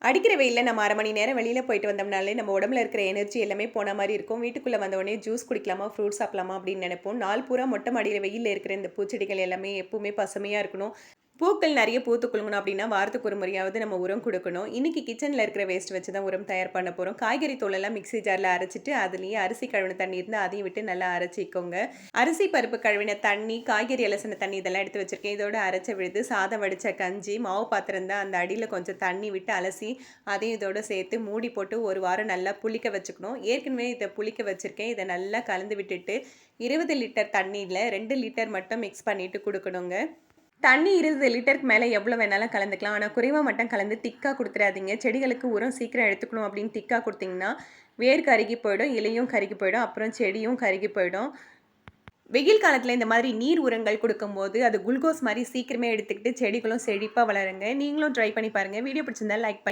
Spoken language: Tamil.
அடிக்கிற வெயில்ல நம்ம 1/2 மணி நேரம் வெளியில போயிட்டு வந்தோம்னாலே, நம்ம உடம்புல இருக்கிற எனர்ஜி எல்லாமே போன மாரி இருக்கும். வீட்டுக்குள்ள வந்த உடனே ஜூஸ் குடிக்கலாமா, ஃப்ரூட்ஸ் சாப்பிடலாமா அப்படின்னு நெனைப்போம். நாள் பூரா மொட்டை மாடியில வெயில்ல இருக்கிற இந்த பூச்செடிகள் எல்லாமே எப்பவுமே பசுமையா இருக்கணும். பூக்கள் நெறைய பூத்து குலுங்கணும் அப்படின்னா, வாரத்துக்கு ஒரு முறையாவது நம்ம உரம் குடுக்கணும். இன்னைக்கு கிச்சன்ல இருக்கிற வேஸ்ட் வச்சு தான் உரம் தயார் பண்ண போறோம். காய்கறி தோலெல்லாம் மிக்ஸி ஜார்ல அரைச்சுட்டு, அதிலேயே அரிசி கழுவின தண்ணி இருந்தா அதையும் விட்டு நல்லா அரைச்சிக்கோங்க. அரிசி, பருப்பு கழுவின தண்ணி, காய்கறி அலசின தண்ணி இதெல்லாம் எடுத்து வச்சிருக்கேன். இதோட அரைச்ச விழுது, சாதம் வடிச்ச கஞ்சி, மாவு பாத்திரம் தான் அந்த அடியில கொஞ்சம் தண்ணி விட்டு அலசி, அதையும் இதோட சேர்த்து மூடி போட்டு 1 வாரம் நல்லா புளிக்க வச்சுக்கணும். ஏற்கனவே இத புளிக்க வச்சிருக்கேன். இத நல்லா கலந்து விட்டுட்டு, 20 லிட்டர் தண்ணீல 2 லிட்டர் மட்டும் மிக்ஸ் பண்ணிட்டு குடுக்கணுங்க. தண்ணி 20 லிட்டருக்கு மேல எவ்வளோ வேணாலும் கலந்துக்கலாம். ஆனா குறைவா மட்டும் கலந்து திக்கா குடுத்துறாதீங்க. செடிகளுக்கு உரம் சீக்கிரம் எடுத்துக்கணும் அப்படின்னு திக்கா குடுத்தீங்கன்னா, வேர் கருகி போயிடும், இலையும் கருகி போயிடும், அப்புறம் செடியும் கருகி போயிடும். வெயில் காலத்துல இந்த மாதிரி நீர் உரங்கள் குடுக்கும்போது, அது குளுக்கோஸ் மாரி சீக்கிரமே எடுத்துக்கிட்டு செடிகளும் செழிப்பா வளருங்க. நீங்களும் ட்ரை பண்ணி பாருங்க. வீடியோ பிடிச்சிருந்தா லைக்